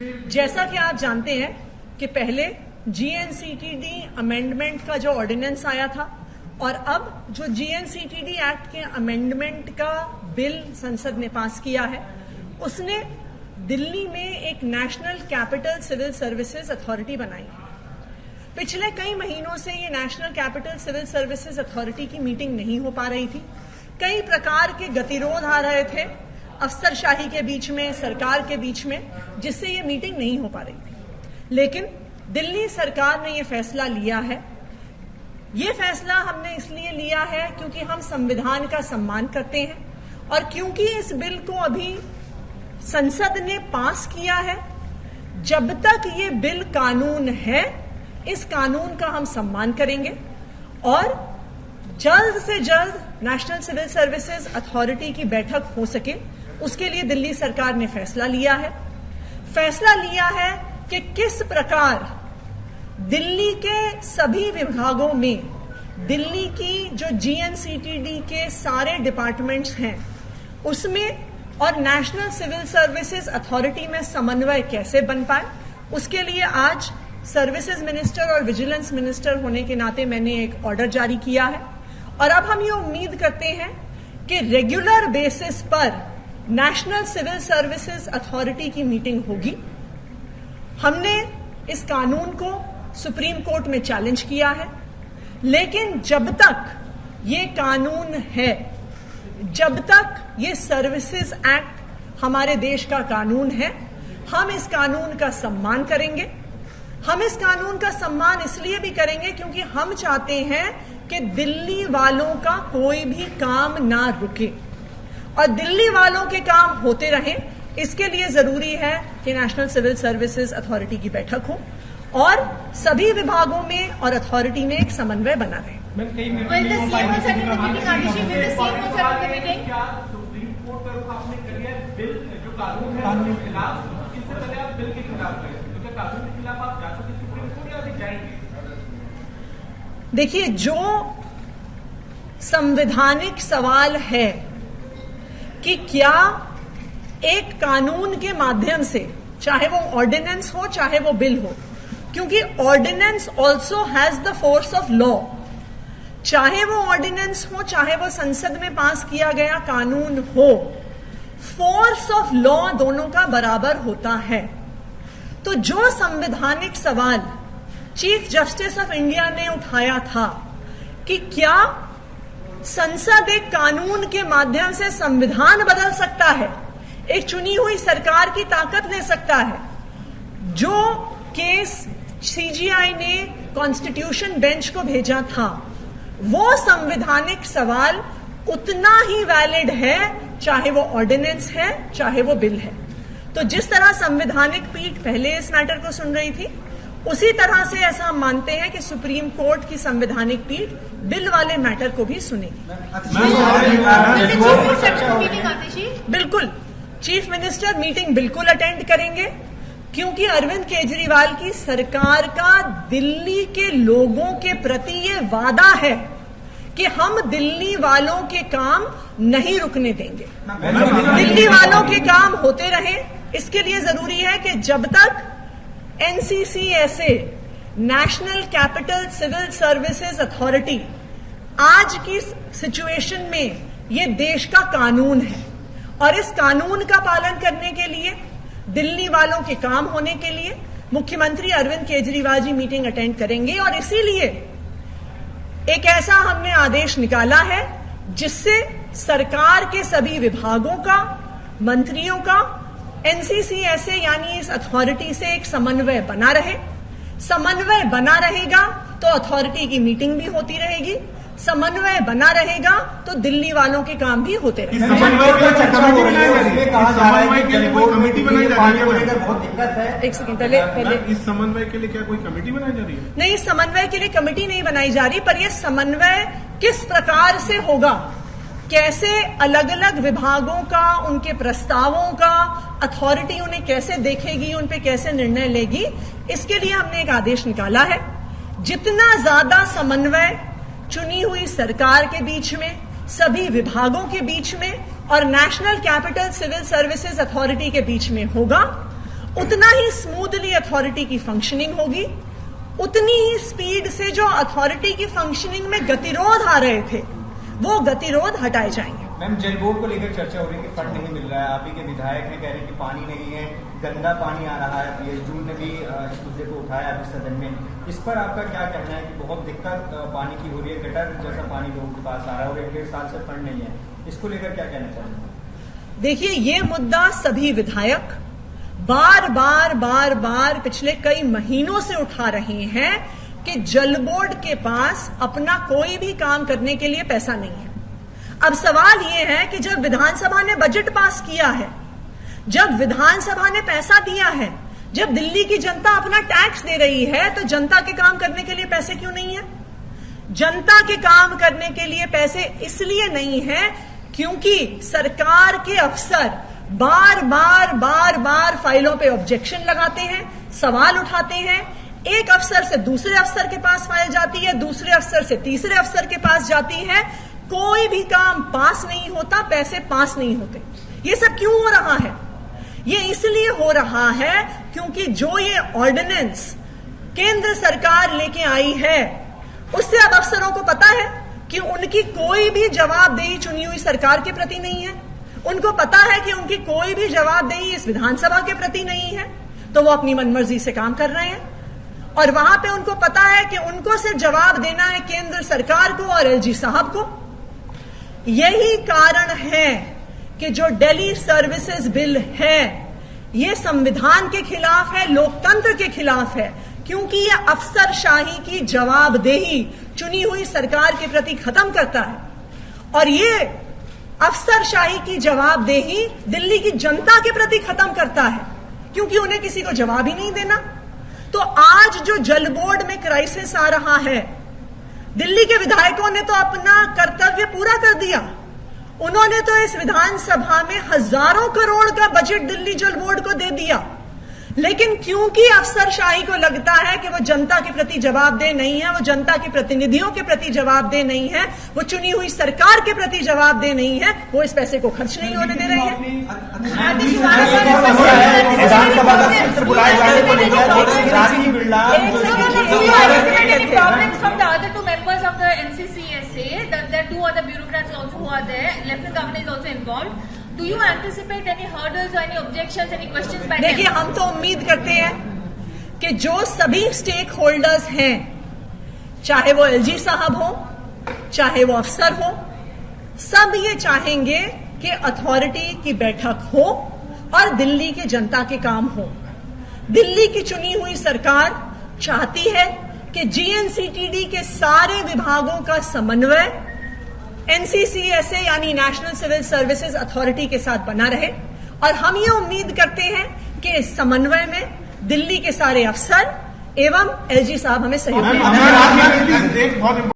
जैसा कि आप जानते हैं कि पहले जीएनसीटीडी अमेंडमेंट का जो ऑर्डिनेंस आया था और अब जो जीएनसीटीडी एक्ट के अमेंडमेंट का बिल संसद ने पास किया है, उसने दिल्ली में एक national capital civil services authority बनाई है। पिछले कई महीनों से ये national capital civil services authority की मीटिंग नहीं हो पा रही थी। कई प्रकार के गतिरोध आ रहे थे अफसरशाही के बीच में, सरकार के बीच में, जिससे ये मीटिंग नहीं हो पा रही थी। लेकिन दिल्ली सरकार ने ये फैसला लिया है। ये फैसला हमने इसलिए लिया है क्योंकि हम संविधान का सम्मान करते हैं और क्योंकि इस बिल को अभी संसद ने पास किया है। जब तक ये बिल कानून है, इस कानून का हम सम्मान करेंगे और जल्द से जल्द नेशनल सिविल सर्विसेज अथॉरिटी की बैठक हो सके, उसके लिए दिल्ली सरकार ने फैसला लिया है। फैसला लिया है कि किस प्रकार दिल्ली के सभी विभागों में दिल्ली की जो जीएनसीटीडी के सारे डिपार्टमेंट्स हैं उसमें और नेशनल सिविल सर्विसेज अथॉरिटी में समन्वय कैसे बन पाए, उसके लिए आज सर्विसेज मिनिस्टर और विजिलेंस मिनिस्टर होने के नाते मैंने एक ऑर्डर जारी किया है और अब हम ये उम्मीद करते हैं कि रेगुलर बेसिस पर नेशनल सिविल सर्विसेज अथॉरिटी की मीटिंग होगी। हमने इस कानून को सुप्रीम कोर्ट में चैलेंज किया है, लेकिन जब तक ये कानून है, जब तक ये सर्विसेज एक्ट हमारे देश का कानून है, हम इस कानून का सम्मान करेंगे। हम इस कानून का सम्मान इसलिए भी करेंगे क्योंकि हम चाहते हैं कि दिल्ली वालों का कोई भी काम ना रुके और दिल्ली वालों के काम होते रहें। इसके लिए जरूरी है कि नेशनल सिविल सर्विसेज अथॉरिटी की बैठक हो और सभी विभागों में और अथॉरिटी में एक समन्वय बना रहे। देखिए, जो संवैधानिक सवाल है कि क्या एक कानून के माध्यम से, चाहे वो ऑर्डिनेंस हो चाहे वो बिल हो, क्योंकि ordinance also has the force of law, चाहे वो ऑर्डिनेंस हो चाहे वो संसद में पास किया गया कानून हो, फोर्स ऑफ लॉ दोनों का बराबर होता है। तो जो संवैधानिक सवाल चीफ जस्टिस ऑफ इंडिया ने उठाया था कि क्या संसद एक कानून के माध्यम से संविधान बदल सकता है, एक चुनी हुई सरकार की ताकत ले सकता है, जो केस सीजीआई ने कॉन्स्टिट्यूशन बेंच को भेजा था, वो संवैधानिक सवाल उतना ही वैलिड है चाहे वो ऑर्डिनेंस है चाहे वो बिल है। तो जिस तरह संवैधानिक पीठ पहले इस मैटर को सुन रही थी, उसी तरह से ऐसा हम मानते हैं कि सुप्रीम कोर्ट की संवैधानिक पीठ बिल वाले मैटर को भी सुनेगी। बिल्कुल, चीफ मिनिस्टर मीटिंग बिल्कुल अटेंड करेंगे क्योंकि अरविंद केजरीवाल की सरकार का दिल्ली के लोगों के प्रति ये वादा है कि हम दिल्ली वालों के काम नहीं रुकने देंगे, दिल्ली वालों के काम होते रहे। इसके लिए जरूरी है कि जब तक NCCSA, national capital civil services authority, आज की सिचुएशन में ये देश का कानून है और इस कानून का पालन करने के लिए, दिल्ली वालों के काम होने के लिए मुख्यमंत्री अरविंद केजरीवाल जी मीटिंग अटेंड करेंगे और इसीलिए एक ऐसा हमने आदेश निकाला है जिससे सरकार के सभी विभागों का, मंत्रियों का, एनसीसीएसए यानी इस अथॉरिटी से एक समन्वय बना रहे। समन्वय बना रहेगा तो अथॉरिटी की मीटिंग भी होती रहेगी, समन्वय बना रहेगा तो दिल्ली वालों के काम भी होते रहेंगे। एक सेकंड, पहले इस समन्वय के लिए क्या कोई कमेटी बनाई जा रही है? नहीं, इस समन्वय के लिए कमेटी नहीं बनाई जा रही, पर यह समन्वय किस प्रकार से होगा, कैसे अलग अलग विभागों का, उनके प्रस्तावों का अथॉरिटी उन्हें कैसे देखेगी, उन पे कैसे निर्णय लेगी, इसके लिए हमने एक आदेश निकाला है। जितना ज्यादा समन्वय चुनी हुई सरकार के बीच में, सभी विभागों के बीच में और national capital civil services authority के बीच में होगा, उतना ही स्मूथली अथॉरिटी की फंक्शनिंग होगी, उतनी ही स्पीड से जो अथॉरिटी की फंक्शनिंग में गतिरोध आ रहे थे वो गतिरोध हटाए जाएंगे। मैम, जल बोर्ड को लेकर चर्चा हो रही है कि फंड नहीं मिल रहा है। आप ही के विधायक ने कह रहे हैं कि पानी नहीं है, गंदा पानी आ रहा है। पीएचडी ने भी इस मुद्दे को उठाया अभी सदन में। इस पर आपका क्या कहना है कि बहुत दिक्कत पानी की हो रही है, गटर जैसा पानी लोगों के पास आ रहा है और 1-1.5 साल से फंड नहीं है, इसको लेकर क्या कहना चाहेंगे? देखिए, ये मुद्दा सभी विधायक बार बार पिछले कई महीनों से उठा रहे हैं कि जल बोर्ड के पास अपना कोई भी काम करने के लिए पैसा नहीं है। अब सवाल यह है कि जब विधानसभा ने बजट पास किया है, जब विधानसभा ने पैसा दिया है, जब दिल्ली की जनता अपना टैक्स दे रही है, तो जनता के काम करने के लिए पैसे क्यों नहीं है? जनता के काम करने के लिए पैसे इसलिए नहीं है क्योंकि सरकार के अफसर बार फाइलों पे ऑब्जेक्शन लगाते हैं, सवाल उठाते हैं। एक अफसर से दूसरे अफसर के पास फाइल जाती है, दूसरे अफसर से तीसरे अफसर के पास जाती है, कोई भी काम पास नहीं होता, पैसे पास नहीं होते। ये सब क्यों हो रहा है? ये इसलिए हो रहा है क्योंकि जो ये ऑर्डिनेंस केंद्र सरकार लेके आई है, उससे अब अफसरों को पता है कि उनकी कोई भी जवाबदेही चुनी हुई सरकार के प्रति नहीं है। उनको पता है कि उनकी कोई भी जवाबदेही इस विधानसभा के प्रति नहीं है, तो वो अपनी मनमर्जी से काम कर रहे हैं। और वहां पे उनको पता है कि उनको सिर्फ जवाब देना है केंद्र सरकार को और एलजी साहब को। यही कारण है कि जो दिल्ली सर्विसेज बिल है, ये संविधान के खिलाफ है, लोकतंत्र के खिलाफ है, क्योंकि ये अफसरशाही की जवाबदेही चुनी हुई सरकार के प्रति खत्म करता है। और ये अफसरशाही की जवाबदेही दिल्ली की जनता के प्रति खत्म करता है, क्योंकि उन्हें किसी को जवाब ही नहीं देना। तो आज जो जल बोर्ड में क्राइसिस आ रहा है, दिल्ली के विधायकों ने तो अपना कर्तव्य पूरा कर दिया। उन्होंने तो इस विधानसभा में हजारों करोड़ का बजट दिल्ली जल बोर्ड को दे दिया, लेकिन क्योंकि अफसरशाही को लगता है कि वो जनता के प्रति जवाबदेह नहीं है, वो जनता के प्रतिनिधियों के प्रति जवाबदेह नहीं है, वो चुनी हुई सरकार के प्रति जवाबदेह नहीं है, वो इस पैसे को खर्च नहीं होने दे रहे हैं। Do you anticipate any hurdles or any objections, any questions by them? देखिए, हम तो उम्मीद करते हैं कि जो सभी स्टेक होल्डर्स हैं, चाहे वो एलजी साहब हो, चाहे वो अफसर हो, सब ये चाहेंगे कि अथॉरिटी की बैठक हो और दिल्ली की जनता के काम हो। दिल्ली की चुनी हुई सरकार चाहती है कि जीएनसीटीडी के सारे विभागों का समन्वय एनसीसीएसए यानी नेशनल सिविल सर्विसेज अथॉरिटी के साथ बना रहे, और हम ये उम्मीद करते हैं कि इस समन्वय में दिल्ली के सारे अफसर एवं एलजी साहब हमें सहयोग देंगे।